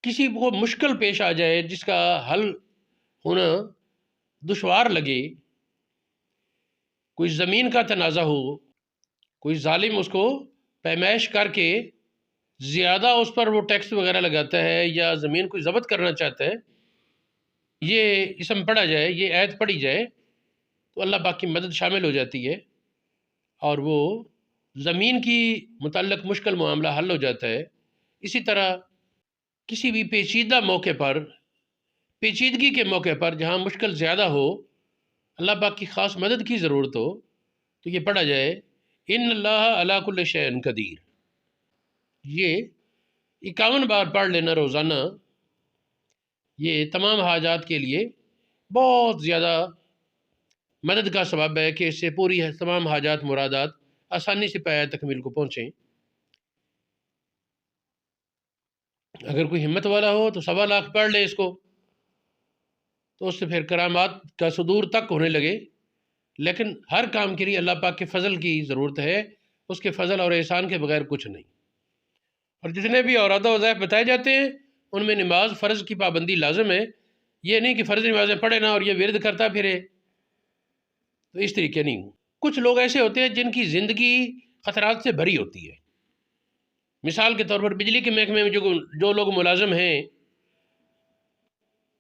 کسی کو مشکل پیش آ جائے جس کا حل ہونا دشوار لگے، کوئی زمین کا تنازع ہو، کوئی ظالم اس کو پیمائش کر کے زیادہ اس پر وہ ٹیکس وغیرہ لگاتا ہے یا زمین کو ضبط کرنا چاہتا ہے، یہ اسم پڑھا جائے، یہ آیت پڑھی جائے تو اللہ پاک کی مدد شامل ہو جاتی ہے اور وہ زمین کی متعلق مشکل معاملہ حل ہو جاتا ہے۔ اسی طرح کسی بھی پیچیدہ موقع پر، پیچیدگی کے موقع پر جہاں مشکل زیادہ ہو، اللہ پاک کی خاص مدد کی ضرورت ہو، تو یہ پڑھا جائے ان اللہ علی کل شیء قدیر۔ یہ 51 بار پڑھ لینا روزانہ، یہ تمام حاجات کے لیے بہت زیادہ مدد کا سبب ہے کہ اس سے پوری تمام حاجات مرادات آسانی سے پایہ تکمیل کو پہنچیں۔ اگر کوئی ہمت والا ہو تو 1.25 پڑھ لے اس کو، تو اس سے پھر کرامات کا صدور تک ہونے لگے۔ لیکن ہر کام کے لیے اللہ پاک کے فضل کی ضرورت ہے، اس کے فضل اور احسان کے بغیر کچھ نہیں۔ اور جتنے بھی اوراد و وظائف بتائے جاتے ہیں ان میں نماز فرض کی پابندی لازم ہے، یہ نہیں کہ فرض نمازیں پڑھے نہ اور یہ ورد کرتا پھرے، تو اس طریقے نہیں ہوں۔ کچھ لوگ ایسے ہوتے ہیں جن کی زندگی خطرات سے بھری ہوتی ہے، مثال کے طور پر بجلی کے محکمے میں جو لوگ ملازم ہیں،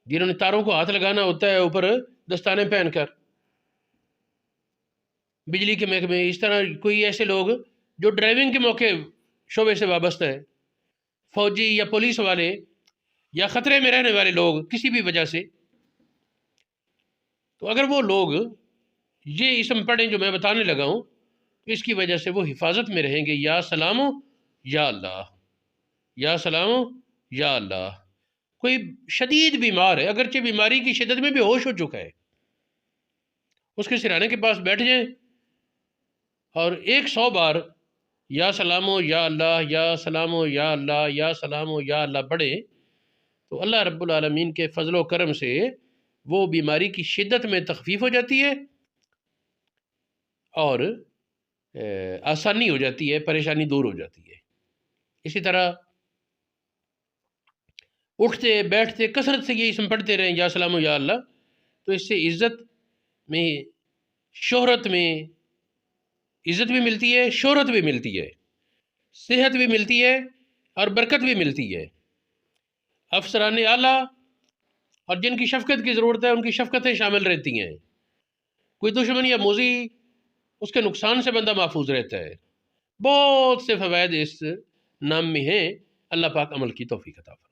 جنہوں نے تاروں کو ہاتھ لگانا ہوتا ہے اوپر دستانے پہن کر، بجلی کے محکمے، اس طرح کوئی ایسے لوگ جو ڈرائیونگ کے موقع شعبے سے وابستہ ہے، فوجی یا پولیس والے یا خطرے میں رہنے والے لوگ کسی بھی وجہ سے، تو اگر وہ لوگ یہ اسم پڑھیں جو میں بتانے لگا ہوں، اس کی وجہ سے وہ حفاظت میں رہیں گے۔ یا سلام یا اللہ، یا سلام یا اللہ۔ کوئی شدید بیمار ہے، اگرچہ بیماری کی شدت میں بھی ہوش ہو چکا ہے، اس کے سرانے کے پاس بیٹھ جائیں اور 100 بار یا سلام یا اللہ، یا سلام یا اللہ، یا سلام یا اللہ پڑھیں، تو اللہ رب العالمین کے فضل و کرم سے وہ بیماری کی شدت میں تخفیف ہو جاتی ہے اور آسانی ہو جاتی ہے، پریشانی دور ہو جاتی ہے۔ اسی طرح اٹھتے بیٹھتے کثرت سے یہ اسم پڑھتے رہیں یا سلام یا اللہ، تو اس سے عزت میں، شہرت میں، عزت بھی ملتی ہے، شہرت بھی ملتی ہے، صحت بھی ملتی ہے اور برکت بھی ملتی ہے۔ افسران اعلیٰ اور جن کی شفقت کی ضرورت ہے ان کی شفقتیں شامل رہتی ہیں، کوئی دشمن یا موذی، اس کے نقصان سے بندہ محفوظ رہتا ہے۔ بہت سے فوائد اس نام میں ہیں، اللہ پاک عمل کی توفیق عطا فرمائے۔